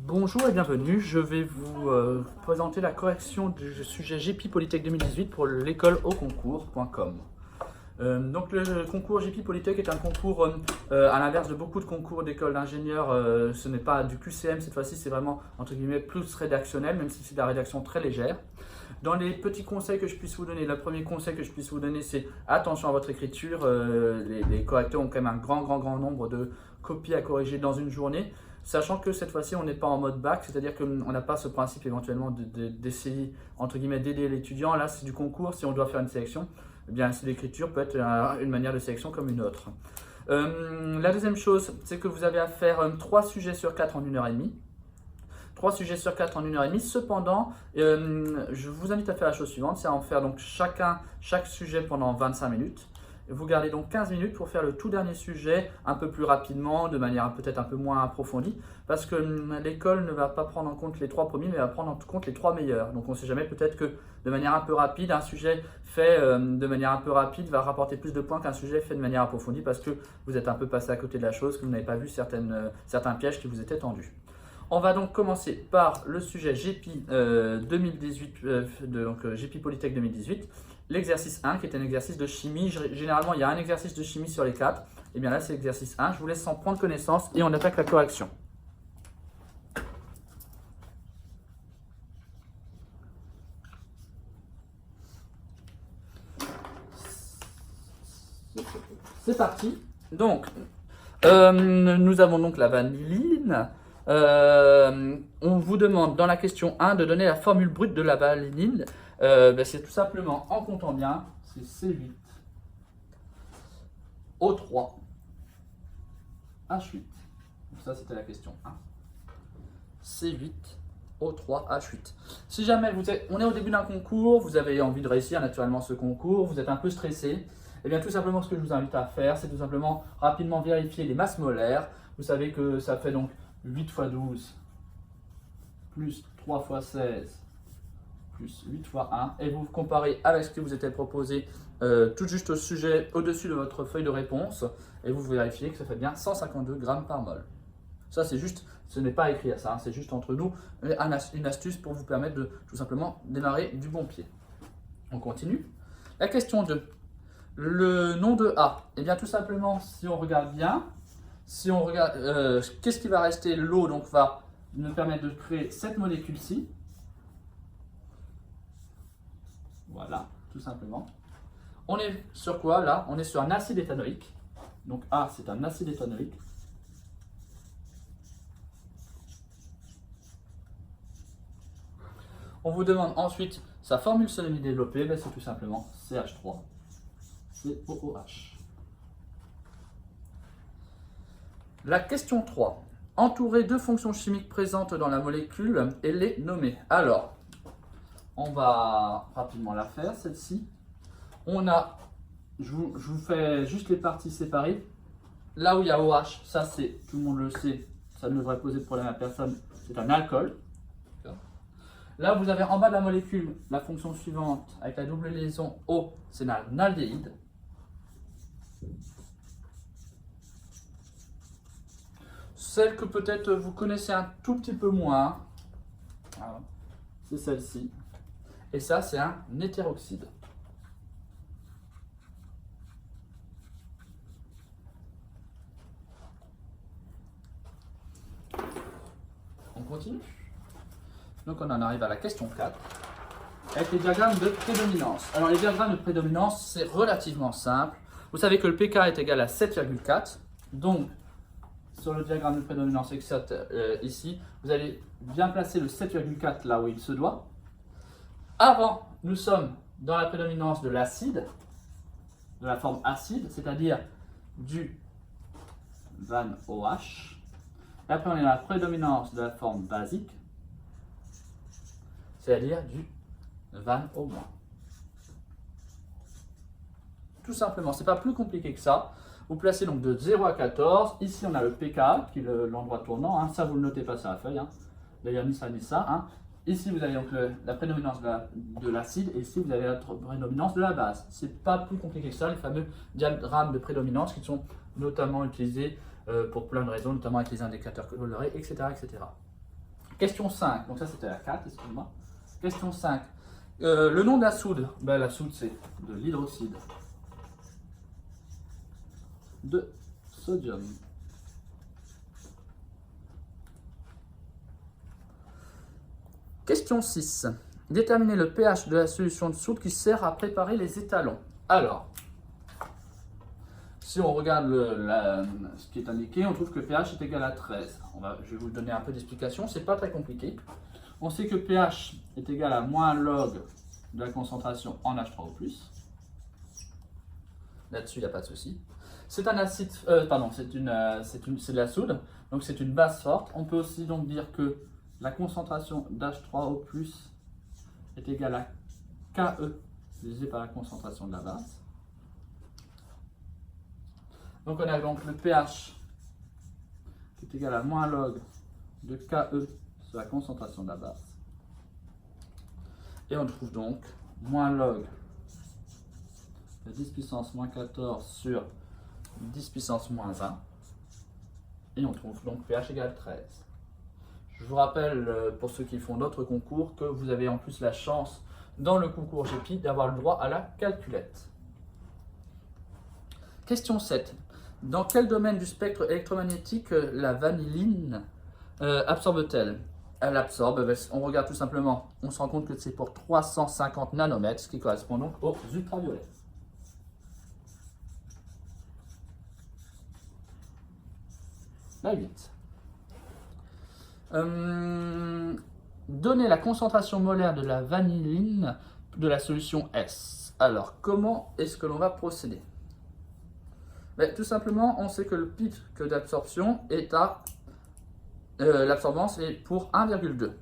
Bonjour et bienvenue, je vais vous présenter la correction du sujet GEPI Polytech 2018 pour l'école au concours.com. Donc le concours GEPI Polytech est un concours, à l'inverse de beaucoup de concours d'école d'ingénieurs, ce n'est pas du QCM cette fois-ci, c'est vraiment entre guillemets plus rédactionnel, même si c'est de la rédaction très légère. Dans les petits conseils que je puisse vous donner, le premier conseil que je puisse vous donner, c'est attention à votre écriture. Les correcteurs ont quand même un grand nombre de copies à corriger dans une journée. Sachant que cette fois-ci, on n'est pas en mode bac, c'est-à-dire qu'on n'a pas ce principe éventuellement d'essayer, entre guillemets, d'aider l'étudiant. Là, c'est du concours, si on doit faire une sélection, eh bien, l'écriture peut être une manière de sélection comme une autre. La deuxième chose, c'est que vous avez à faire 3 sujets sur 4 en 1h30. 3 sujets sur 4 en 1h30. Cependant, je vous invite à faire la chose suivante, c'est à en faire donc chaque sujet pendant 25 minutes. Vous gardez donc 15 minutes pour faire le tout dernier sujet un peu plus rapidement, de manière peut-être un peu moins approfondie, parce que l'école ne va pas prendre en compte les 3 premiers, mais va prendre en compte les 3 meilleurs. Donc on ne sait jamais, peut-être que de manière un peu rapide, un sujet fait de manière un peu rapide va rapporter plus de points qu'un sujet fait de manière approfondie, parce que vous êtes un peu passé à côté de la chose, que vous n'avez pas vu certains pièges qui vous étaient tendus. On va donc commencer par le sujet GEPI 2018, donc GEPI Polytech 2018. L'exercice 1 qui est un exercice de chimie. Généralement, il y a un exercice de chimie sur les 4. Et bien là, c'est l'exercice 1. Je vous laisse en prendre connaissance et on attaque la correction. C'est parti. Donc, nous avons donc la vanilline. On vous demande dans la question 1 de donner la formule brute de la vanilline. C'est tout simplement, en comptant bien, c'est C8, O3, H8. Donc ça, c'était la question 1. C8, O3, H8. Si jamais on est au début d'un concours, vous avez envie de réussir naturellement ce concours, vous êtes un peu stressé, et bien tout simplement ce que je vous invite à faire, c'est tout simplement rapidement vérifier les masses molaires. Vous savez que ça fait donc 8 x 12 plus 3 x 16 plus 8 x 1, et vous comparez avec ce que vous était proposé tout juste au sujet au-dessus de votre feuille de réponse, et vous vérifiez que ça fait bien 152 grammes par mol. Ça, c'est juste, ce n'est pas écrit à ça, hein, c'est juste entre nous une astuce pour vous permettre de tout simplement démarrer du bon pied. On continue. La question 2. Le nom de A. Et bien tout simplement, si on regarde bien, si on regarde, qu'est-ce qui va rester? L'eau donc va nous permettre de créer cette molécule-ci. Voilà, tout simplement. On est sur quoi là? On est sur un acide éthanoïque. Donc A, c'est un acide éthanoïque. On vous demande ensuite sa formule semi-développée, c'est tout simplement CH3, COOH. La question 3. Entourer 2 fonctions chimiques présentes dans la molécule et les nommer. Alors, on va rapidement la faire, celle-ci. Je vous fais juste les parties séparées. Là où il y a OH, ça c'est, tout le monde le sait, ça ne devrait poser de problème à personne, c'est un alcool. Là, vous avez en bas de la molécule la fonction suivante avec la double liaison O, c'est un aldéhyde. Celle que peut-être vous connaissez un tout petit peu moins, c'est celle-ci. Et ça, c'est un hétéroxyde. On continue. Donc on en arrive à la question 4, avec les diagrammes de prédominance. Alors les diagrammes de prédominance, c'est relativement simple. Vous savez que le pK est égal à 7,4. Donc, sur le diagramme de prédominance ici, vous allez bien placer le 7,4 là où il se doit. Avant, nous sommes dans la prédominance de l'acide, de la forme acide, c'est-à-dire du VAN-OH. Et après, on est dans la prédominance de la forme basique, c'est-à-dire du VAN-O-. Tout simplement, ce n'est pas plus compliqué que ça. Vous placez donc de 0 à 14. Ici, on a le pK, qui est l'endroit tournant. Hein. Ça, vous ne le notez pas sur la feuille. Hein. D'ailleurs, ni ça, ni ça. Hein. Ici, vous avez donc la prédominance de l'acide. Et ici, vous avez la prédominance de la base. Ce n'est pas plus compliqué que ça, les fameux diagrammes de prédominance qui sont notamment utilisés pour plein de raisons, notamment avec les indicateurs colorés, etc. etc. Question 5, donc ça c'était la 4, excuse-moi. Question 5. Le nom de la soude, ben, la soude c'est de l'hydroxyde de sodium. Question 6. Déterminer le pH de la solution de soude qui sert à préparer les étalons. Alors, si on regarde ce qui est indiqué, on trouve que pH est égal à 13. Je vais vous donner un peu d'explication, c'est pas très compliqué. On sait que pH est égal à moins log de la concentration en H3O+. Là-dessus, il n'y a pas de souci. C'est un acide, c'est de la soude, donc c'est une base forte. On peut aussi donc dire que la concentration d'H3O+, est égale à KE divisé par la concentration de la base. Donc on a donc le pH qui est égal à moins log de KE sur la concentration de la base. Et on trouve donc moins log de 10 puissance moins 14 sur 10 puissance moins 1. Et on trouve donc pH égale 13. Je vous rappelle, pour ceux qui font d'autres concours, que vous avez en plus la chance, dans le concours GEPI, d'avoir le droit à la calculette. Question 7. Dans quel domaine du spectre électromagnétique la vanilline absorbe-t-elle? Elle absorbe, on regarde tout simplement, on se rend compte que c'est pour 350 nanomètres, ce qui correspond donc aux ultraviolets. La 8. Donner la concentration molaire de la vanilline de la solution S. Alors, comment est-ce que l'on va procéder? Tout simplement, on sait que le pic d'absorption est à... l'absorbance est pour 1,2.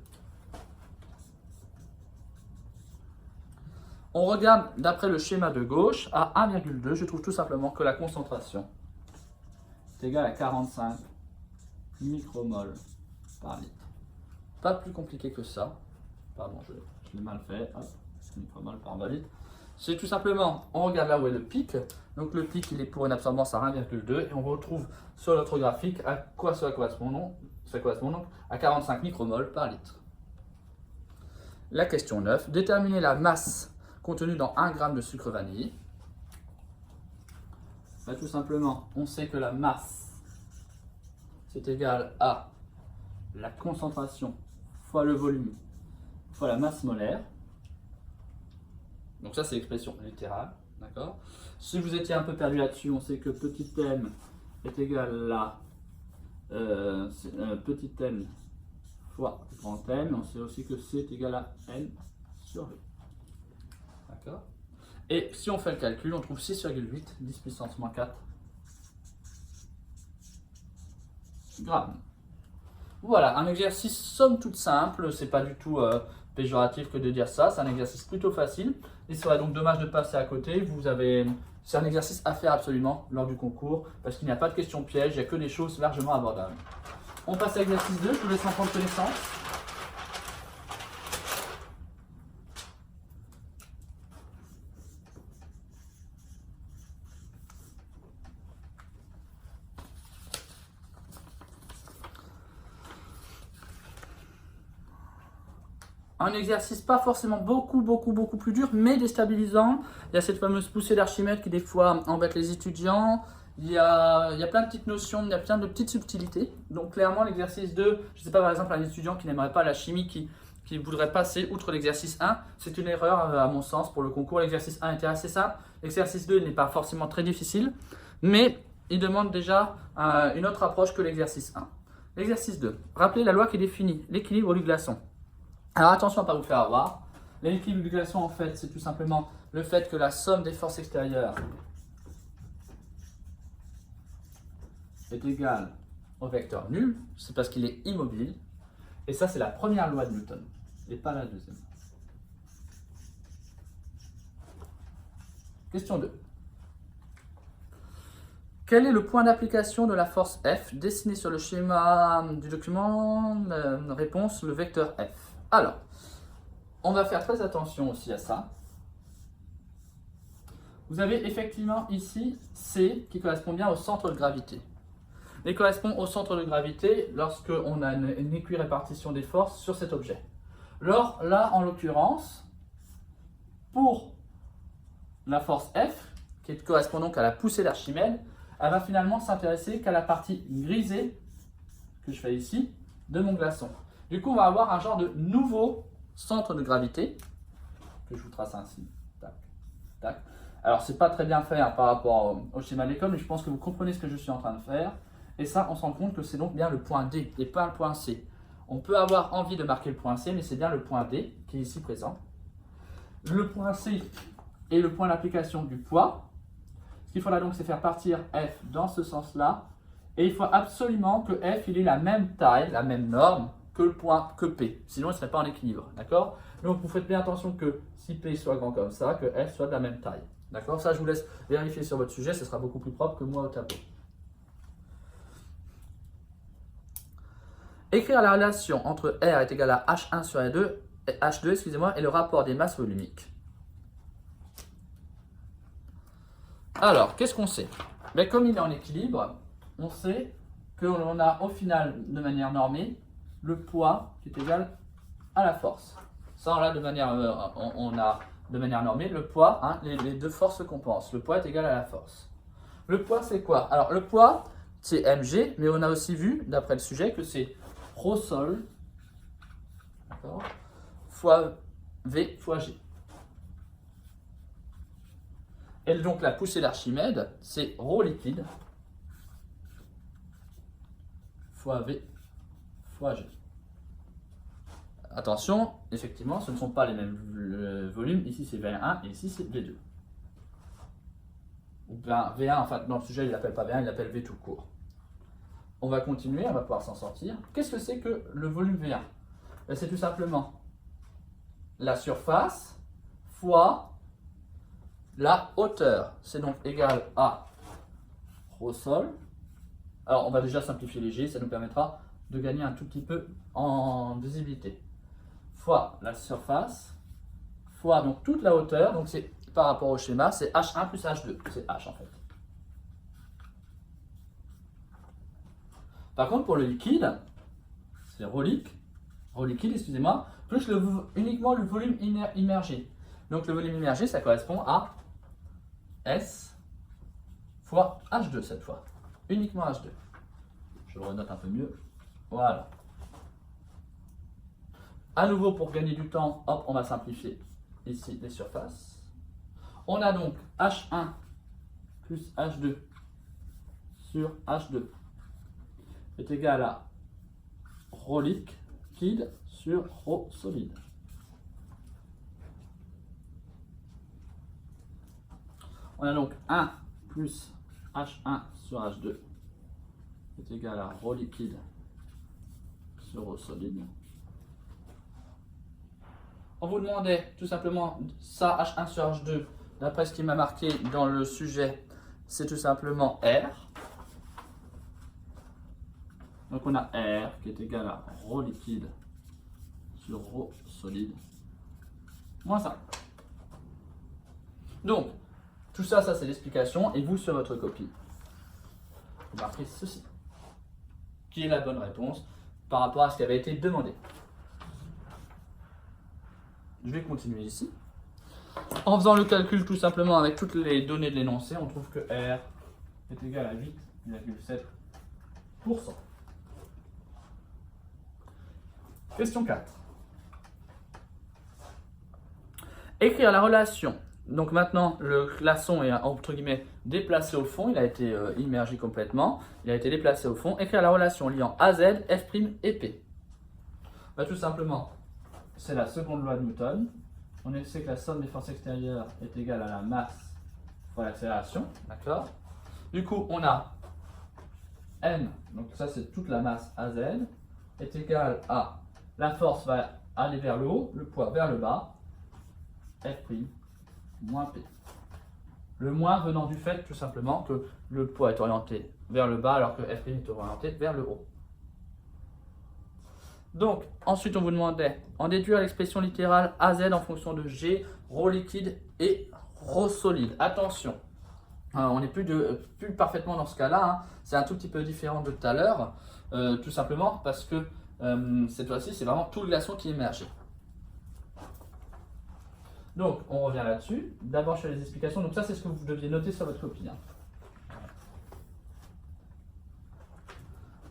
On regarde d'après le schéma de gauche, à 1,2, je trouve tout simplement que la concentration est égale à 45 micromoles par litre. Pas plus compliqué que ça. Pardon, je l'ai mal fait. Hop, micromoles par litre. C'est tout simplement, on regarde là où est le pic. Donc le pic, il est pour une absorbance à 1,2 et on retrouve sur notre graphique à quoi ça correspond. Ça correspond donc à 45 micromoles par litre. La question 9. Déterminer la masse contenue dans 1 g de sucre vanillé. Tout simplement, on sait que la masse, c'est égal à la concentration fois le volume fois la masse molaire. Donc ça, c'est l'expression littérale. D'accord. Si vous étiez un peu perdu là-dessus, on sait que petit m est égal à petit m fois grand M. On sait aussi que C est égal à N sur V. D'accord. Et si on fait le calcul, on trouve 6,8, 10 puissance moins 4 grammes. Voilà, un exercice somme toute simple, c'est pas du tout péjoratif que de dire ça, c'est un exercice plutôt facile. Il serait donc dommage de passer à côté. C'est un exercice à faire absolument lors du concours, parce qu'il n'y a pas de questions pièges, il n'y a que des choses largement abordables. On passe à l'exercice 2, je vous laisse en prendre connaissance. Un exercice pas forcément beaucoup plus dur, mais déstabilisant. Il y a cette fameuse poussée d'Archimède qui des fois embête les étudiants. Il y a plein de petites notions, il y a plein de petites subtilités. Donc clairement l'exercice 2, je ne sais pas par exemple un étudiant qui n'aimerait pas la chimie, qui voudrait passer outre l'exercice 1, c'est une erreur à mon sens pour le concours. L'exercice 1 était assez simple, l'exercice 2 n'est pas forcément très difficile, mais il demande déjà une autre approche que l'exercice 1. L'exercice 2, rappelez la loi qui définit l'équilibre du glaçon. Alors attention à ne pas vous faire avoir. L'équilibre du glaçon, en fait, c'est tout simplement le fait que la somme des forces extérieures est égale au vecteur nul. C'est parce qu'il est immobile. Et ça, c'est la première loi de Newton, et pas la deuxième. Question 2. Quel est le point d'application de la force F dessiné sur le schéma du document? Réponse, le vecteur F. Alors, on va faire très attention aussi à ça. Vous avez effectivement ici C qui correspond bien au centre de gravité. et correspond au centre de gravité lorsque on a une équirépartition des forces sur cet objet. Alors là, en l'occurrence, pour la force F, qui correspond donc à la poussée d'Archimède, elle va finalement s'intéresser qu'à la partie grisée, que je fais ici, de mon glaçon. Du coup, on va avoir un genre de nouveau centre de gravité, que je vous trace ainsi. Tac, tac. Alors, c'est pas très bien fait par rapport au schéma de l'école, mais je pense que vous comprenez ce que je suis en train de faire. Et ça, on se rend compte que c'est donc bien le point D et pas le point C. On peut avoir envie de marquer le point C, mais c'est bien le point D qui est ici présent. Le point C est le point d'application du poids. Ce qu'il faudra donc, c'est faire partir F dans ce sens-là. Et il faut absolument que F il ait la même taille, la même norme que le point que P. Sinon, il ne serait pas en équilibre. D'accord? Donc, vous faites bien attention que si P soit grand comme ça, que F soit de la même taille. D'accord? Ça, je vous laisse vérifier sur votre sujet. Ce sera beaucoup plus propre que moi au tableau. Écrire la relation entre R est égal à H1 sur H2, excusez-moi, et le rapport des masses volumiques. Alors, qu'est-ce qu'on sait? Ben, comme il est en équilibre, on sait qu'on a au final, de manière normée, le poids qui est égal à la force. Ça, on a de manière normée le poids, hein, les deux forces se compensent. Le poids est égal à la force. Le poids, c'est quoi? Alors, le poids, c'est mg, mais on a aussi vu, d'après le sujet, que c'est ρ sol fois v fois g. Et donc la poussée d'Archimède, c'est ρ liquide fois v fois g. Attention, effectivement, ce ne sont pas les mêmes volumes. Ici c'est V1 et ici c'est V2. Ou bien V1, enfin dans le sujet il l'appelle pas V1, il l'appelle V tout court. On va continuer, on va pouvoir s'en sortir. Qu'est-ce que c'est que le volume V1? C'est tout simplement la surface fois la hauteur. C'est donc égal à ρ sol. Alors on va déjà simplifier les G, ça nous permettra de gagner un tout petit peu en visibilité. Fois la surface, fois donc toute la hauteur, donc c'est par rapport au schéma, c'est H1 plus H2, c'est H en fait. Par contre, pour le liquide, c'est ρ liquide, excusez-moi, plus uniquement le volume immergé. Donc le volume immergé, ça correspond à S fois H2 cette fois. Uniquement H2. Je le renote un peu mieux. Voilà. À nouveau, pour gagner du temps, hop, on va simplifier ici les surfaces. On a donc H1 plus H2 sur H2 est égal à ρ liquide sur ρ solide. On a donc 1 plus H1 sur H2 est égal à ρ liquide sur ρ solide. On vous demandait tout simplement ça, H1 sur H2, d'après ce qui m'a marqué dans le sujet, c'est tout simplement R. Donc on a R qui est égal à ρ liquide sur ρ solide, moins ça. Donc, tout ça, c'est l'explication, et vous, sur votre copie, vous marquez ceci, qui est la bonne réponse par rapport à ce qui avait été demandé. Je vais continuer ici. En faisant le calcul tout simplement avec toutes les données de l'énoncé, on trouve que R est égal à 8,7%. Question 4. Écrire la relation. Donc maintenant, le glaçon est entre guillemets déplacé au fond, il a été immergé complètement, il a été déplacé au fond. Écrire la relation liant AZ, F' et P. Bah, tout simplement, c'est la seconde loi de Newton. On sait que la somme des forces extérieures est égale à la masse fois l'accélération, d'accord? Du coup, on a M, donc ça c'est toute la masse AZ, est égale à la force va aller vers le haut, le poids vers le bas, F' moins P. Le moins venant du fait tout simplement que le poids est orienté vers le bas alors que F' est orienté vers le haut. Donc, ensuite on vous demandait en déduire l'expression littérale AZ en fonction de G, ρ liquide et ρ solide. Attention, on n'est plus parfaitement dans ce cas-là, hein. C'est un tout petit peu différent de tout à l'heure, tout simplement parce que cette fois-ci, c'est vraiment tout le glaçon qui émerge. Donc, on revient là-dessus. D'abord, je fais les explications. Donc ça, c'est ce que vous deviez noter sur votre copie, hein.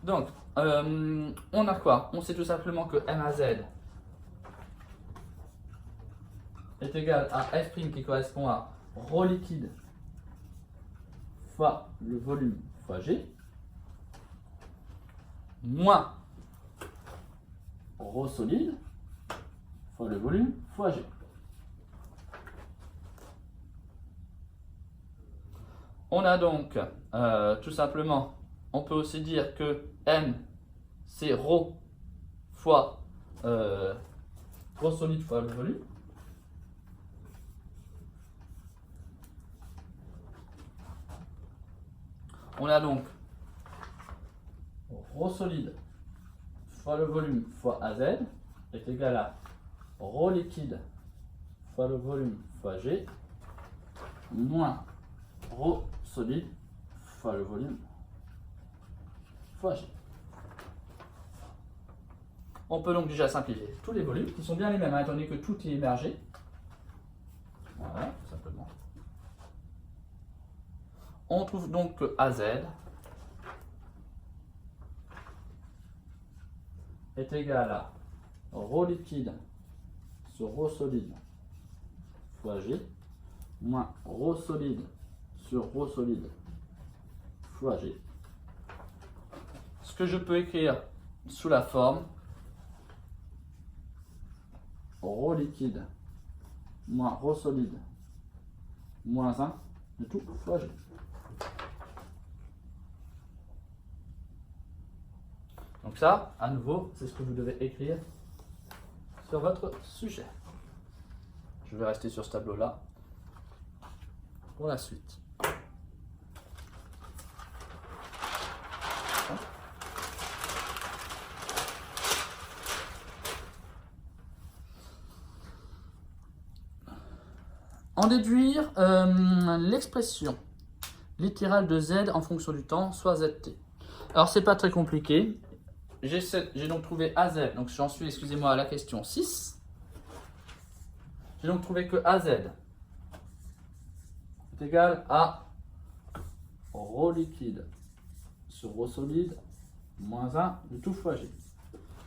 Donc, on a quoi? On sait tout simplement que MAZ est égal à F' qui correspond à ρ liquide fois le volume fois G, moins ρ solide fois le volume fois G. On a donc tout simplement, on peut aussi dire que M c'est ρ fois ρ solide fois le volume. On a donc ρ solide fois le volume fois AZ est égal à ρ liquide fois le volume fois G moins ρ solide fois le volume fois G. On peut donc déjà simplifier tous les volumes qui sont bien les mêmes, hein, étant donné que tout est émergé. Voilà, tout simplement. On trouve donc que AZ est égal à ρ liquide sur ρ solide fois G moins ρ solide sur ρ solide fois G. Ce que je peux écrire sous la forme ρ liquide moins ρ solide moins 1 de tout fois G. Donc ça, à nouveau, c'est ce que vous devez écrire sur votre sujet. Je vais rester sur ce tableau-là pour la suite. En déduire l'expression littérale de Z en fonction du temps, soit ZT. Alors, c'est pas très compliqué. J'ai donc trouvé AZ, donc j'en suis, excusez-moi, à la question 6. J'ai donc trouvé que AZ est égal à ρ liquide sur ρ solide moins 1 de tout fois G.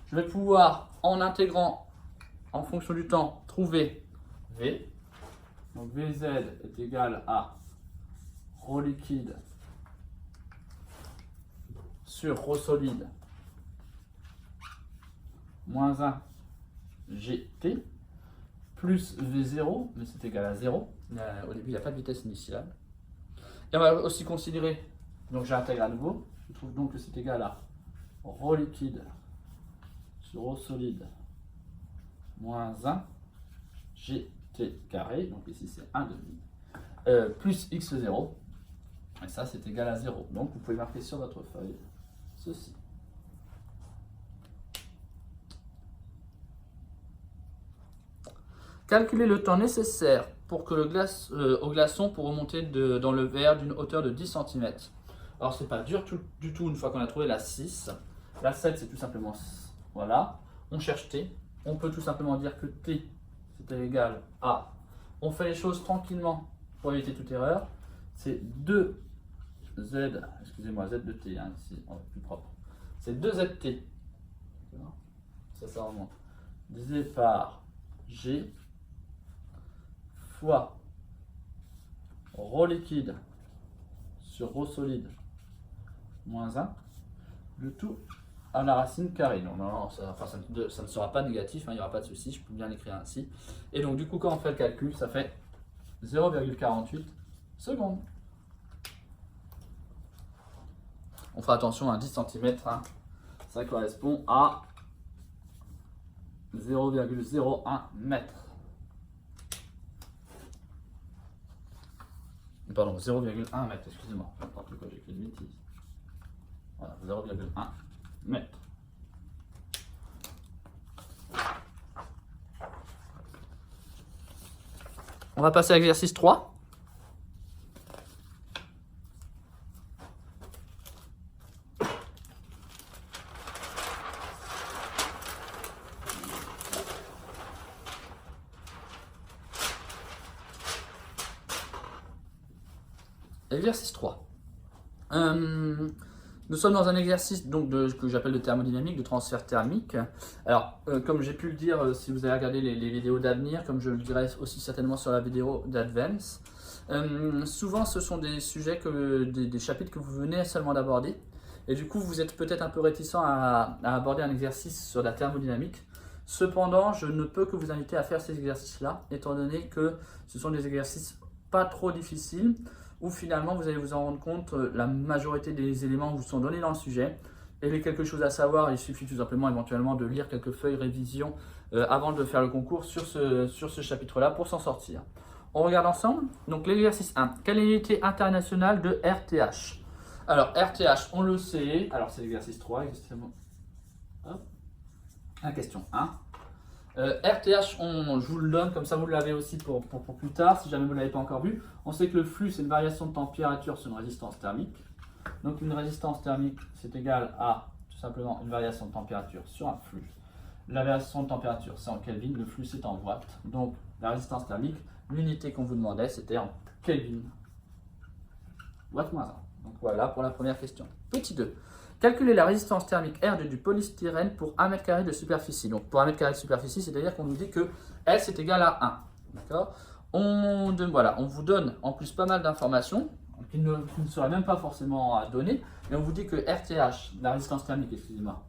Je vais pouvoir, en intégrant en fonction du temps, trouver V. Donc Vz est égal à ρ liquide sur ρ solide moins 1 GT plus V0, mais c'est égal à 0. Au début, il n'y a pas de vitesse initiale. Et on va aussi considérer, donc j'intègre à nouveau, je trouve donc que c'est égal à ρ liquide sur ρ solide moins 1 GT carré, donc ici c'est 1 demi, plus x0, et ça c'est égal à 0. Donc vous pouvez marquer sur votre feuille ceci. Calculer le temps nécessaire pour que au glaçon pour remonter dans le verre d'une hauteur de 10 cm. Alors c'est pas dur du tout une fois qu'on a trouvé la 6. La 7 c'est tout simplement, voilà, on cherche T. On peut tout simplement dire que T c'est égal à, on fait les choses tranquillement pour éviter toute erreur, c'est 2Z, excusez-moi, Z de T, hein, ici, on va être plus propre. C'est 2ZT, ça remonte, divisé par G fois ρ liquide sur ρ solide moins 1, le tout à la racine carrée. Non, ça ne sera pas négatif, hein, il n'y aura pas de souci, je peux bien l'écrire ainsi. Et donc du coup, quand on fait le calcul, ça fait 0,48 secondes. On fera attention à 10 cm, hein, ça correspond à 0,01 mètre. Pardon, 0,1 mètre, excusez-moi, n'importe quoi, j'ai écrit une bêtise. Voilà, 0,1 mètre. On va passer à l'exercice 3. Exercice 3. Nous sommes dans un exercice donc que j'appelle de thermodynamique, de transfert thermique. Alors, comme j'ai pu le dire, si vous avez regardé les vidéos d'avenir, comme je le dirai aussi certainement sur la vidéo d'Advance, souvent ce sont des sujets, des chapitres que vous venez seulement d'aborder. Et du coup, vous êtes peut-être un peu réticent à aborder un exercice sur la thermodynamique. Cependant, je ne peux que vous inviter à faire ces exercices-là, étant donné que ce sont des exercices pas trop difficiles, où finalement vous allez vous en rendre compte, la majorité des éléments vous sont donnés dans le sujet. Et il y a quelque chose à savoir, il suffit tout simplement éventuellement de lire quelques feuilles révision avant de faire le concours sur ce chapitre-là pour s'en sortir. On regarde ensemble. Donc l'exercice 1. Quelle est l'unité internationale de RTH? Alors RTH, on le sait. Alors c'est l'exercice 3, exactement. Hop. La question 1. RTH, je vous le donne, comme ça vous l'avez aussi pour plus tard, si jamais vous ne l'avez pas encore vu. On sait que le flux, c'est une variation de température sur une résistance thermique. Donc une résistance thermique, c'est égal à tout simplement une variation de température sur un flux. La variation de température, c'est en Kelvin, le flux, c'est en watts. Donc la résistance thermique, l'unité qu'on vous demandait, c'était en Kelvin. Watt moins 1. Donc voilà pour la première question. Petit 2. Calculer la résistance thermique R du polystyrène pour 1 m² de superficie. Donc pour 1 m² de superficie, c'est-à-dire qu'on nous dit que S est égal à 1. D'accord ? Voilà, on vous donne en plus pas mal d'informations qui ne seraient même pas forcément à donner, mais on vous dit que RTH, la résistance thermique, excusez-moi,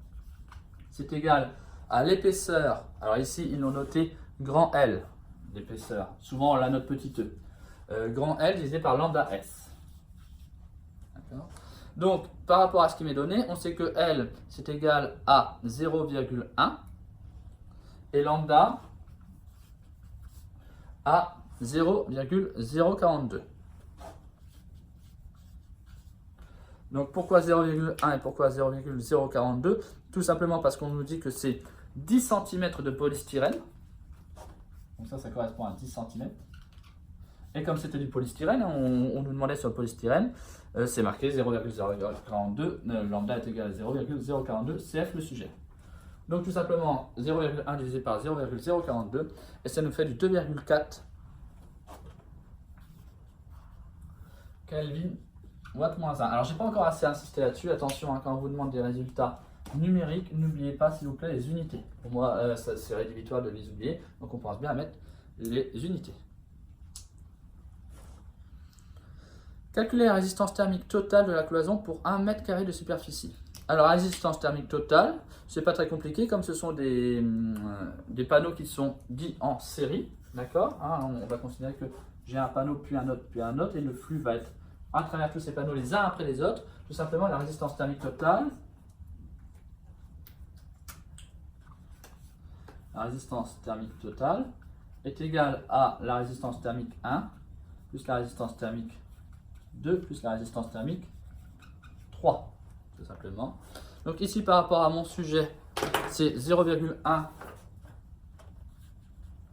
c'est égal à l'épaisseur. Alors ici, ils l'ont noté grand L, l'épaisseur. Souvent, on la note petit e. Grand L divisé par lambda S. D'accord ? Donc, par rapport à ce qui m'est donné, on sait que L, c'est égal à 0,1 et lambda à 0,042. Donc, pourquoi 0,1 et pourquoi 0,042? Tout simplement parce qu'on nous dit que c'est 10 cm de polystyrène. Donc ça correspond à 10 cm. Et comme c'était du polystyrène, on nous demandait sur le polystyrène, c'est marqué 0,042, lambda est égal à 0,042, CF le sujet. Donc tout simplement 0,1 divisé par 0,042, et ça nous fait du 2,4 Kelvin watt moins 1. Alors j'ai pas encore assez insisté là-dessus, attention quand on vous demande des résultats numériques, n'oubliez pas s'il vous plaît les unités. Pour moi, c'est rédhibitoire de les oublier, donc on pense bien à mettre les unités. Calculer la résistance thermique totale de la cloison pour 1 m² de superficie. Alors, la résistance thermique totale, c'est pas très compliqué, comme ce sont des panneaux qui sont dits en série, d'accord, on va considérer que j'ai un panneau, puis un autre, et le flux va être à travers tous ces panneaux les uns après les autres. Tout simplement, la résistance thermique totale, est égale à la résistance thermique 1 plus la résistance thermique 2 plus la résistance thermique 3, tout simplement. Donc ici, par rapport à mon sujet, c'est 0,1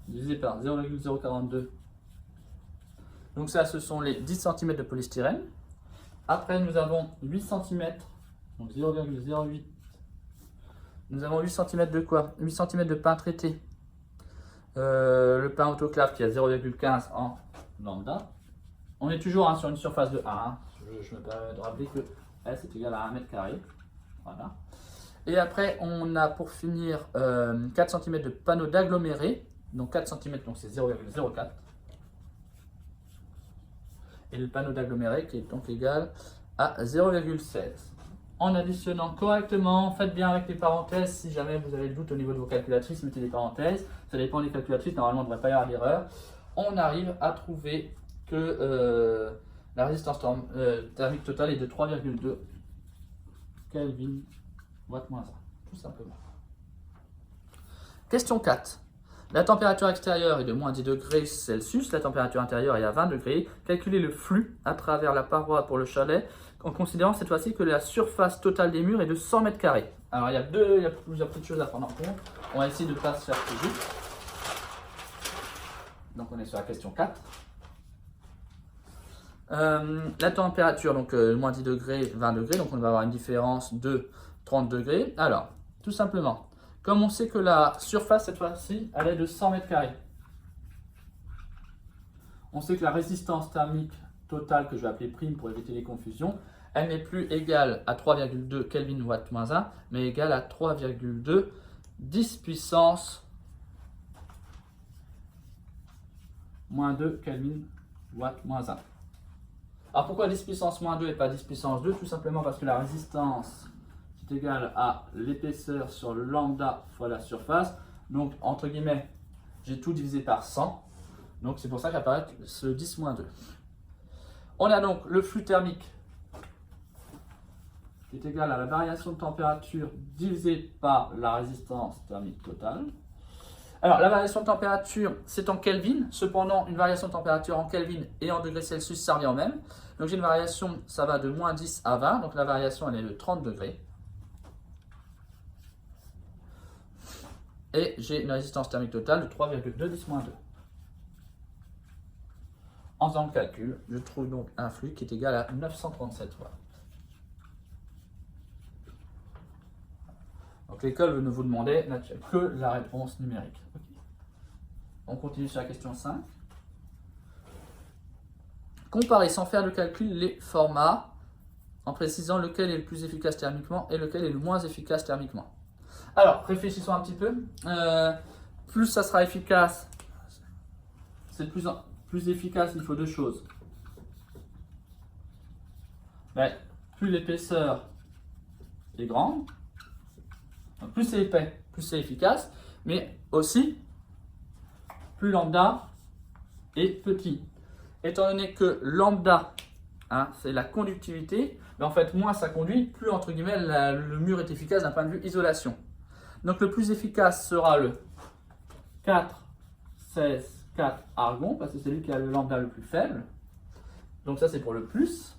divisé par 0,042. Donc ça, ce sont les 10 cm de polystyrène. Après, nous avons 8 cm, donc 0,08. Nous avons 8 cm de quoi? 8 cm de pain traité. Le pain autoclave qui a 0,15 en lambda. On est toujours sur une surface de 1. Je me permets de rappeler que S est égal à 1 m². Voilà. Et après, on a pour finir 4 cm de panneau d'aggloméré. Donc 4 cm, donc c'est 0,04. Et le panneau d'aggloméré qui est donc égal à 0,16. En additionnant correctement, faites bien avec les parenthèses. Si jamais vous avez le doute au niveau de vos calculatrices, mettez des parenthèses. Ça dépend des calculatrices, normalement, il ne devrait pas y avoir d'erreur. On arrive à trouver que la résistance thermique totale est de 3,2 Kelvin watt moins 1, tout simplement. Question 4. La température extérieure est de moins 10 degrés Celsius, la température intérieure est à 20 degrés. Calculez le flux à travers la paroi pour le chalet, en considérant cette fois-ci que la surface totale des murs est de 100 m². Alors il y a plusieurs petites choses à prendre en compte. On va essayer de ne pas se faire plus vite. Donc on est sur la question 4. La température, donc moins 10 degrés, 20 degrés, donc on va avoir une différence de 30 degrés. Alors, tout simplement, comme on sait que la surface cette fois-ci, elle est de 100 m², on sait que la résistance thermique totale que je vais appeler prime pour éviter les confusions, elle n'est plus égale à 3,2 Kelvin watt moins 1, mais égale à 3,2 10 puissance moins 2 Kelvin watt moins 1. Alors pourquoi 10 puissance moins 2 et pas 10 puissance 2? Tout simplement parce que la résistance est égale à l'épaisseur sur lambda fois la surface. Donc entre guillemets, j'ai tout divisé par 100. Donc c'est pour ça qu'apparaît ce 10 moins 2. On a donc le flux thermique qui est égal à la variation de température divisée par la résistance thermique totale. Alors, la variation de température, c'est en Kelvin. Cependant, une variation de température en Kelvin et en degrés Celsius, ça revient au même. Donc, j'ai une variation, ça va de moins 10 à 20. Donc, la variation, elle est de 30 degrés. Et j'ai une résistance thermique totale de 3,2 10 moins 2. En faisant le calcul, je trouve donc un flux qui est égal à 937 watts. Donc l'école veut vous demander que la réponse numérique. On continue sur la question 5. Comparez sans faire de calcul les formats en précisant lequel est le plus efficace thermiquement et lequel est le moins efficace thermiquement. Alors, réfléchissons un petit peu. Plus ça sera efficace, c'est plus efficace, il faut deux choses. Mais plus l'épaisseur est grande, donc plus c'est épais, plus c'est efficace, mais aussi plus lambda est petit. Étant donné que lambda, c'est la conductivité, mais en fait moins ça conduit, plus entre guillemets le mur est efficace d'un point de vue isolation. Donc le plus efficace sera le 4, 16, 4 argon, parce que c'est lui qui a le lambda le plus faible. Donc ça c'est pour le plus.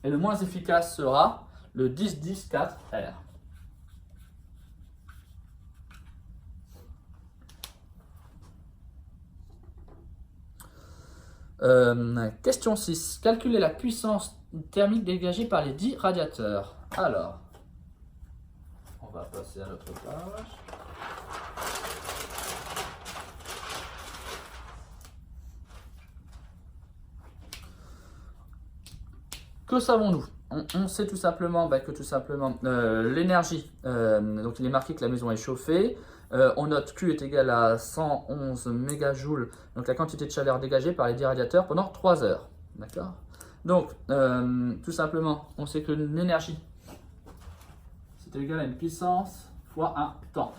Et le moins efficace sera le 10, 10, 4 R. Question 6. Calculer la puissance thermique dégagée par les 10 radiateurs. Alors, on va passer à l'autre page. Que savons-nous? On sait tout simplement que l'énergie, donc il est marqué que la maison est chauffée. On note Q est égal à 111 mégajoules, donc la quantité de chaleur dégagée par les 10 radiateurs pendant 3 heures. D'accord? Donc, tout simplement, on sait que l'énergie, c'est égal à une puissance fois un temps.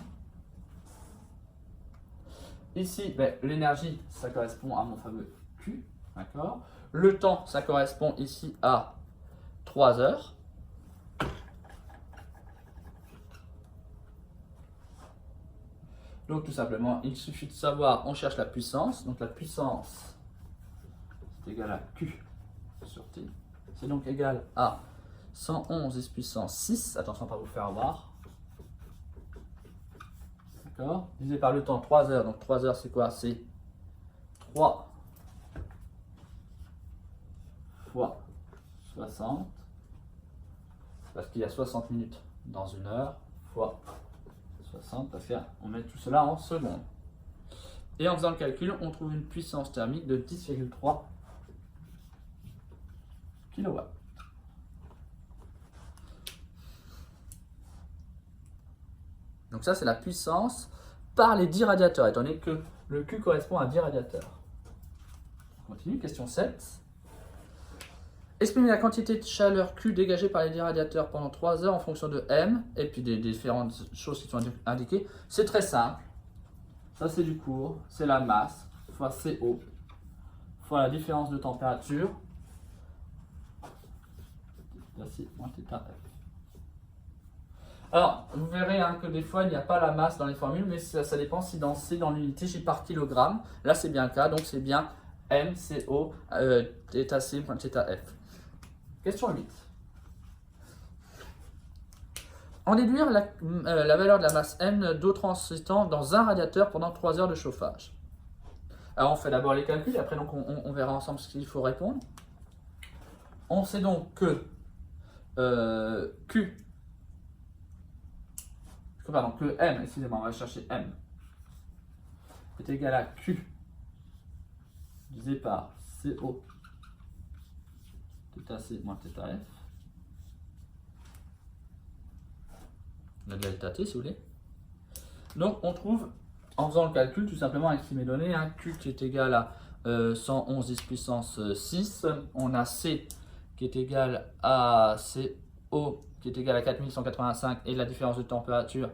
Ici, l'énergie, ça correspond à mon fameux Q. D'accord? Le temps, ça correspond ici à 3 heures. Donc tout simplement, il suffit de savoir, on cherche la puissance. Donc la puissance, c'est égal à Q sur T. C'est donc égal à 111 10 puissance 6. Attention à ne pas vous faire avoir. D'accord? Divisé par le temps, 3 heures. Donc 3 heures, c'est quoi? C'est 3 fois 60. Parce qu'il y a 60 minutes dans une heure, fois 60, parce qu'on met tout cela en secondes. Et en faisant le calcul, on trouve une puissance thermique de 10,3 kW. Donc ça, c'est la puissance par les 10 radiateurs, étant donné que le Q correspond à 10 radiateurs. On continue, question 7. Exprimer la quantité de chaleur Q dégagée par les 10 radiateurs pendant 3 heures en fonction de M, et puis des différentes choses qui sont indiquées. C'est très simple. Ça, c'est du cours. C'est la masse fois CO fois la différence de température. Alors, vous verrez que des fois, il n'y a pas la masse dans les formules, mais ça dépend si c'est dans l'unité, j'ai par kilogramme. Là, c'est bien le cas, donc c'est bien MCO, θC, θF. Question 8. En déduire la valeur de la masse M d'eau transitant dans un radiateur pendant 3 heures de chauffage. Alors on fait d'abord les calculs, et après donc, on verra ensemble ce qu'il faut répondre. On sait donc que que M, excusez-moi, on va chercher M, est égal à Q divisé par CO θc moins θf. Le delta t si vous voulez. Donc on trouve, en faisant le calcul, tout simplement avec ces données, un Q qui est égal à 111 10 puissance 6, on a C qui est égal à CO qui est égal à 4185 et la différence de température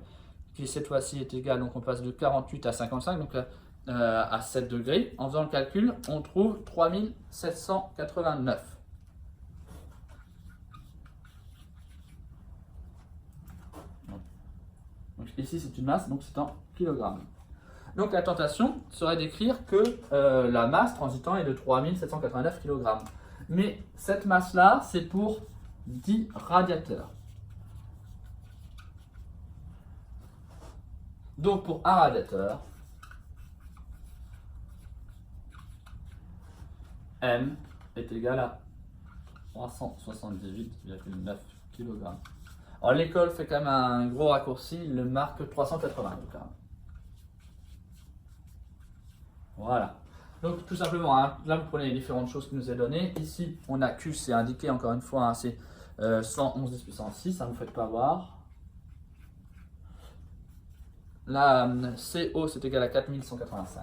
qui cette fois-ci est égale, donc on passe de 48 à 55, donc à 7 degrés. En faisant le calcul, on trouve 3789. Donc ici c'est une masse, donc c'est en kilogrammes. Donc la tentation serait d'écrire que la masse transitant est de 3789 kg. Mais cette masse-là, c'est pour 10 radiateurs. Donc pour un radiateur, M est égal à 378,9 kg. Alors l'école fait quand même un gros raccourci, il le marque 380 kg. Voilà. Donc tout simplement, hein, là vous prenez les différentes choses qui nous est données. Ici, on a Q, c'est indiqué encore une fois, hein, c'est 111 10 puissance 6, ça ne vous faites pas voir. Là, CO, c'est égal à 4185.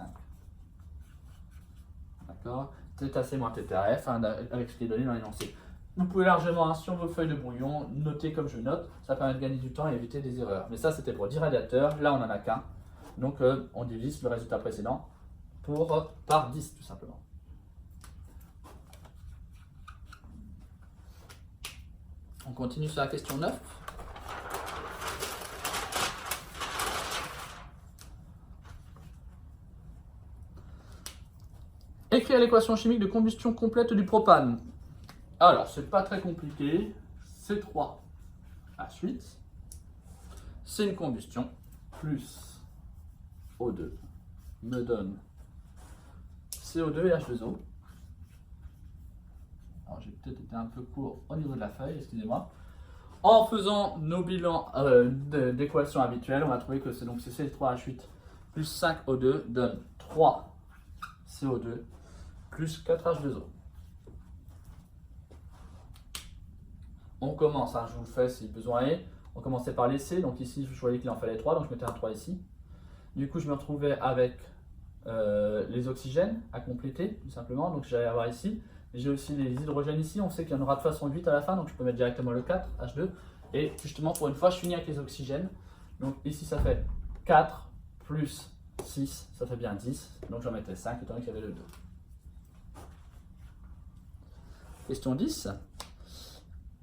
D'accord. θc moins θf, hein, avec ce qui est donné dans l'énoncé. Vous pouvez largement, hein, sur vos feuilles de brouillon, noter comme je note. Ça permet de gagner du temps et éviter des erreurs. Mais ça, c'était pour 10 radiateurs. Là, on n'en a qu'un. Donc, on divise le résultat précédent par 10, tout simplement. On continue sur la question 9. Écrire l'équation chimique de combustion complète du propane. Alors, c'est pas très compliqué. C3H8, c'est une combustion, plus O2 me donne CO2 et H2O. Alors, j'ai peut-être été un peu court au niveau de la feuille, excusez-moi. En faisant nos bilans d'équations habituelles, on va trouver que c'est donc C3H8 plus 5O2 donne 3 CO2 plus 4 H2O. On commence, hein, je vous le fais si besoin est. On commençait par les C, donc ici je voyais qu'il en fallait 3, donc je mettais un 3 ici. Du coup, je me retrouvais avec les oxygènes à compléter, tout simplement. Donc j'allais avoir ici. J'ai aussi les hydrogènes ici. On sait qu'il y en aura de toute façon 8 à la fin, donc je peux mettre directement le 4, H2. Et justement, pour une fois, je finis avec les oxygènes. Donc ici, ça fait 4 plus 6, ça fait bien 10. Donc j'en mettais 5, étant donné qu'il y avait le 2. Question 10.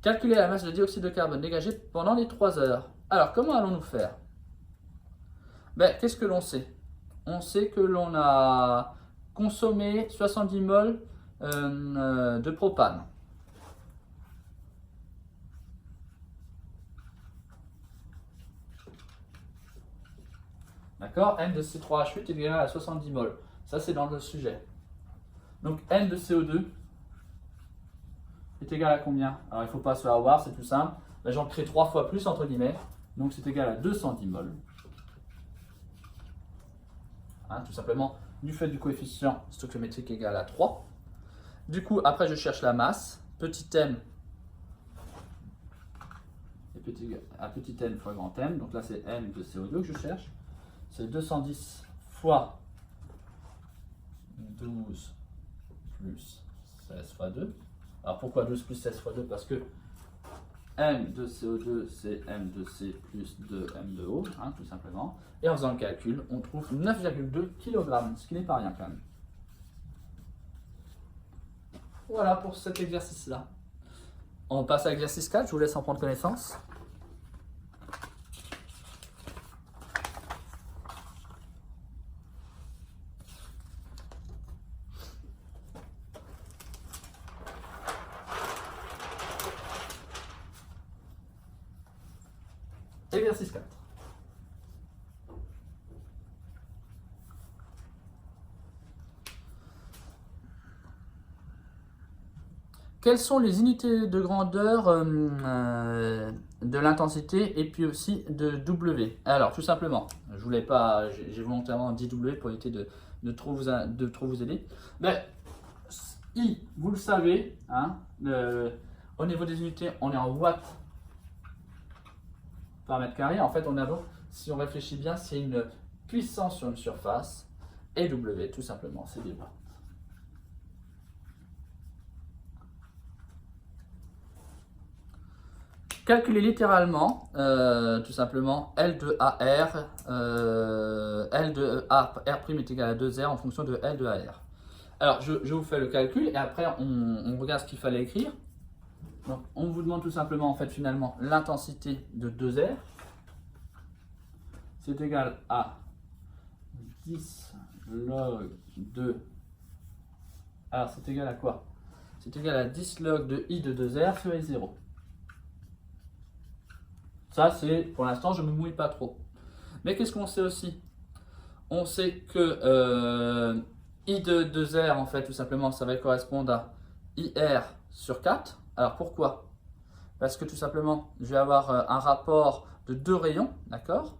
Calculer la masse de dioxyde de carbone dégagée pendant les 3 heures. Alors, comment allons-nous faire? Qu'est-ce que l'on sait? On sait que l'on a consommé 70 mol de propane. D'accord? N de C3H8 est égal à 70 mol. Ça, c'est dans le sujet. Donc, N de CO2 est égal à combien? Alors, il ne faut pas se faire avoir, c'est tout simple. J'en crée 3 fois plus, entre guillemets. Donc, c'est égal à 210 mol. Hein, tout simplement, du fait du coefficient stoichiométrique égal à 3. Du coup, après, je cherche la masse. Petit m et petit n fois grand M. Donc là, c'est m de CO2 que je cherche. C'est 210 fois 12 plus 16 fois 2. Alors pourquoi 12 plus 16 fois 2? Parce que M de CO2, c'est M de C plus 2M de O, hein, tout simplement. Et en faisant le calcul, on trouve 9,2 kg, ce qui n'est pas rien quand même. Voilà pour cet exercice-là. On passe à l'exercice 4, je vous laisse en prendre connaissance. Exercice 4. Quelles sont les unités de grandeur de l'intensité et puis aussi de W? Alors, tout simplement, je voulais pas, j'ai volontairement dit W pour éviter de trop vous aider. I, vous le savez, hein, au niveau des unités, on est en watts par mètre carré. En fait, on a donc, si on réfléchit bien, c'est une puissance sur une surface. Et W, tout simplement, c'est des watts. Calculer littéralement, tout simplement, L de AR, L de AR' est égal à 2R en fonction de L de AR. Alors, je vous fais le calcul et après, on regarde ce qu'il fallait écrire. Donc, on vous demande tout simplement, en fait, finalement, l'intensité de 2R. C'est égal à 10 log de... Alors, c'est égal à quoi? C'est égal à 10 log de I de 2R sur I0. Ça, c'est, pour l'instant, je ne me mouille pas trop. Mais qu'est-ce qu'on sait aussi? On sait que I de 2R, en fait, tout simplement, ça va correspondre à IR sur 4. Alors, pourquoi? Parce que, tout simplement, je vais avoir un rapport de 2 rayons, d'accord?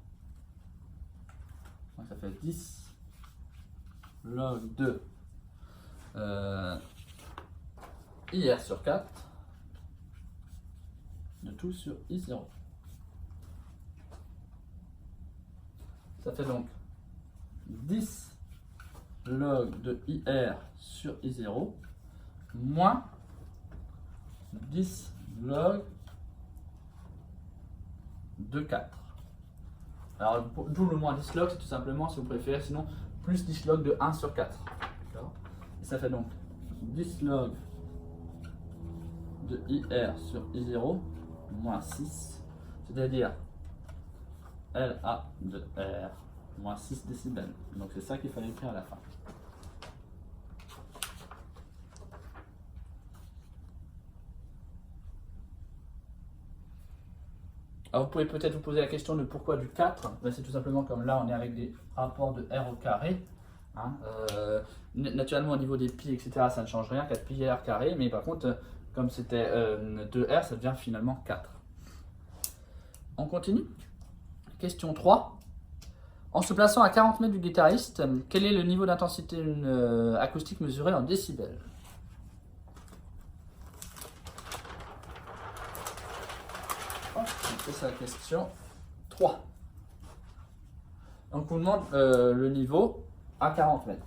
Ça fait 10 log de IR sur 4 de tout sur I0. Ça fait donc 10 log de IR sur I0 moins 10 log de 4. Alors, d'où le moins 10 log, c'est tout simplement, si vous préférez, sinon, plus 10 log de 1 sur 4. Et ça fait donc 10 log de IR sur I0 moins 6, c'est-à-dire LA de R moins 6 décibels. Donc c'est ça qu'il fallait écrire à la fin. Alors vous pouvez peut-être vous poser la question de pourquoi du 4. Ben, c'est tout simplement comme là on est avec des rapports de R au carré. Hein, naturellement au niveau des pi, etc. ça ne change rien, 4 pi R carré. Mais par contre, comme c'était 2R, ça devient finalement 4. On continue. Question 3. En se plaçant à 40 mètres du guitariste, quel est le niveau d'intensité acoustique mesuré en décibels? C'est la question 3. Donc on vous demande le niveau à 40 mètres.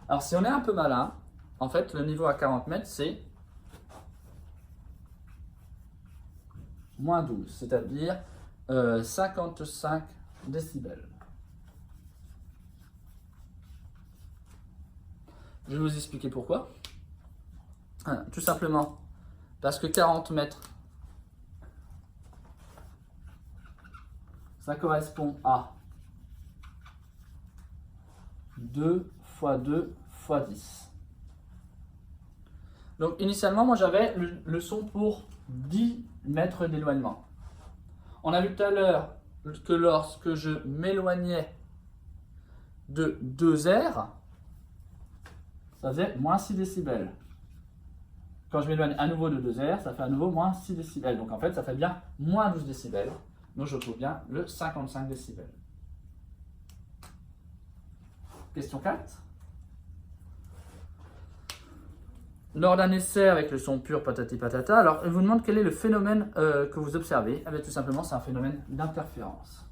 Alors si on est un peu malin, en fait le niveau à 40 mètres c'est moins 12, c'est-à-dire 55 décibels. Je vais vous expliquer pourquoi. Tout simplement parce que 40 mètres, ça correspond à 2 fois 2 fois 10. Donc initialement, moi j'avais le son pour 10 mètres d'éloignement. On a vu tout à l'heure que lorsque je m'éloignais de 2R, ça faisait moins 6 décibels. Quand je m'éloigne à nouveau de 2R, ça fait à nouveau moins 6 décibels. Donc en fait, ça fait bien moins 12 décibels. Donc je retrouve bien le 55 décibels. Question 4. Lors d'un essai avec le son pur patati patata, alors il vous demande quel est le phénomène que vous observez. Eh bien, tout simplement, c'est un phénomène d'interférence.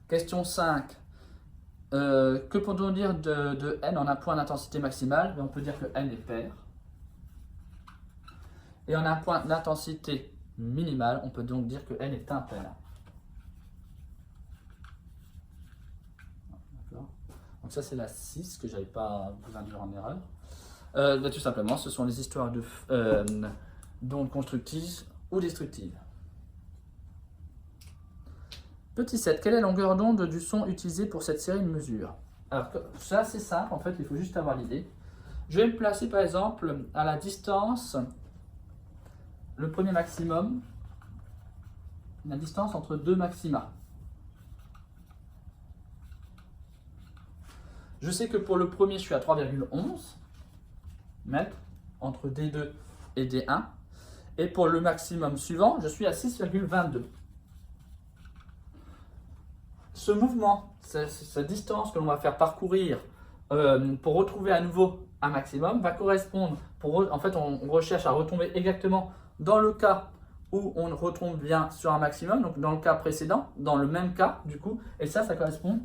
Question 5. Que peut-on dire de n en un point d'intensité maximale? On peut dire que n est pair. Et en un point d'intensité minimale, on peut donc dire que n est impair. Donc ça c'est la 6 que je n'avais pas vous induire en erreur. Tout simplement, ce sont les histoires d'ondes constructives ou destructives. Petit 7, quelle est la longueur d'onde du son utilisé pour cette série de mesures? Alors, c'est assez simple, en fait, il faut juste avoir l'idée. Je vais me placer, par exemple, à la distance, le premier maximum, la distance entre deux maxima. Je sais que pour le premier, je suis à 3,11 mètres entre D2 et D1. Et pour le maximum suivant, je suis à 6,22. Ce mouvement, cette distance que l'on va faire parcourir pour retrouver à nouveau un maximum, va correspondre, en fait on recherche à retomber exactement dans le cas où on retombe bien sur un maximum, donc dans le cas précédent, dans le même cas du coup, et ça correspond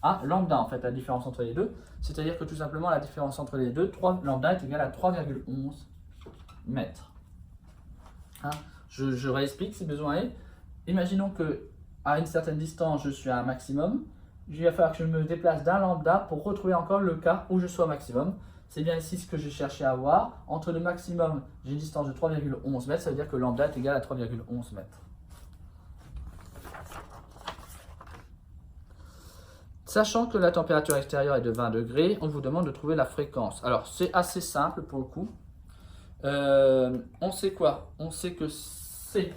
à lambda en fait, la différence entre les deux, c'est-à-dire que tout simplement la différence entre les deux, lambda est égal à 3,11 mètres. Hein, je réexplique si besoin est. Imaginons que à une certaine distance, je suis à un maximum. Il va falloir que je me déplace d'un lambda pour retrouver encore le cas où je suis au maximum. C'est bien ici ce que j'ai cherché à avoir. Entre le maximum, j'ai une distance de 3,11 mètres. Ça veut dire que lambda est égal à 3,11 mètres. Sachant que la température extérieure est de 20 degrés, on vous demande de trouver la fréquence. Alors, c'est assez simple pour le coup. On sait quoi? On sait que C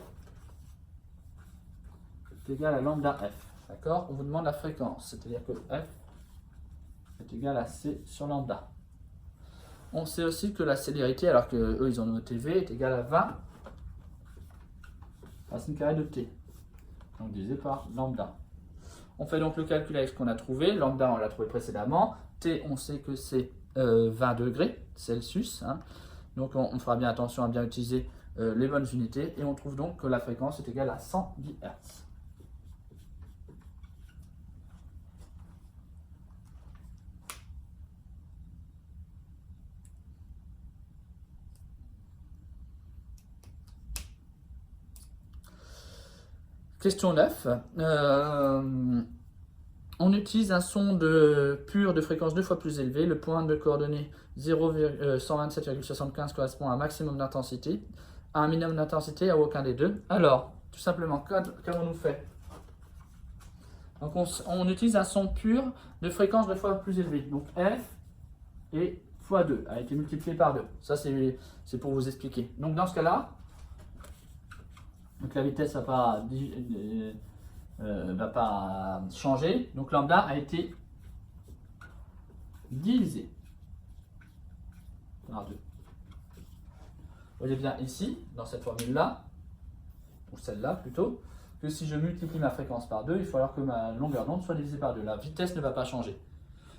est égal à lambda F. D'accord? On vous demande la fréquence, c'est-à-dire que F est égal à C sur lambda. On sait aussi que la célérité, alors que eux ils ont noté V, est égale à 20 racine carrée de T. Donc divisé par lambda. On fait donc le calcul avec ce qu'on a trouvé. Lambda, on l'a trouvé précédemment. T, on sait que c'est 20 degrés Celsius. Hein. Donc on fera bien attention à bien utiliser les bonnes unités. Et on trouve donc que la fréquence est égale à 110 Hz. Question 9. On utilise un son pur de fréquence 2 fois plus élevé. Le point de coordonnées 127,75 correspond à un maximum d'intensité. À un minimum d'intensité, à aucun des deux. Alors, tout simplement, qu'avons-nous fait? Donc, on utilise un son pur de fréquence 2 fois plus élevé. Donc, F et fois 2 a été multiplié par 2. Ça, c'est pour vous expliquer. Donc, dans ce cas-là, donc la vitesse ne va pas changer. Donc lambda a été divisé par 2. Vous voyez bien ici, dans cette formule-là, ou celle-là plutôt, que si je multiplie ma fréquence par 2, il faut alors que ma longueur d'onde soit divisée par 2. La vitesse ne va pas changer.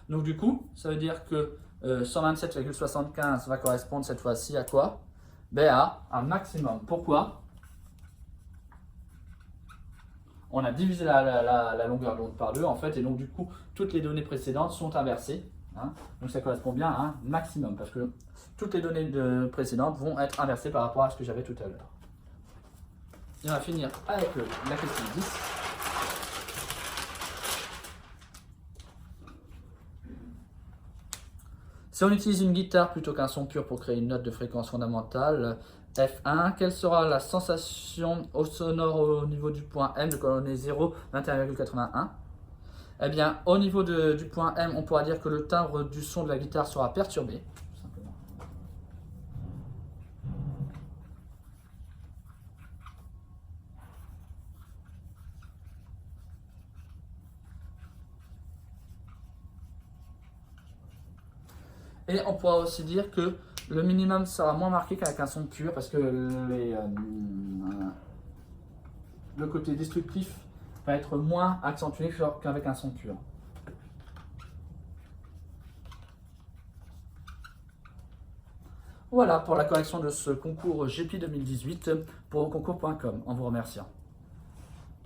Donc du coup, ça veut dire que 127,75 va correspondre cette fois-ci à quoi? Ben à un maximum. Pourquoi? On a divisé la longueur d'onde par 2 en fait, et donc du coup, toutes les données précédentes sont inversées. Hein, donc ça correspond bien à un maximum, parce que toutes les données précédentes vont être inversées par rapport à ce que j'avais tout à l'heure. Et on va finir avec la question 10. Si on utilise une guitare plutôt qu'un son pur pour créer une note de fréquence fondamentale, F1, quelle sera la sensation sonore au niveau du point M de coordonnées 0, 21,81? Eh bien, au niveau du point M, on pourra dire que le timbre du son de la guitare sera perturbé, tout simplement. Et on pourra aussi dire que le minimum sera moins marqué qu'avec un son pur, parce que le côté destructif va être moins accentué qu'avec un son pur. Voilà pour la correction de ce concours GP 2018 pour concours.com, en vous remerciant.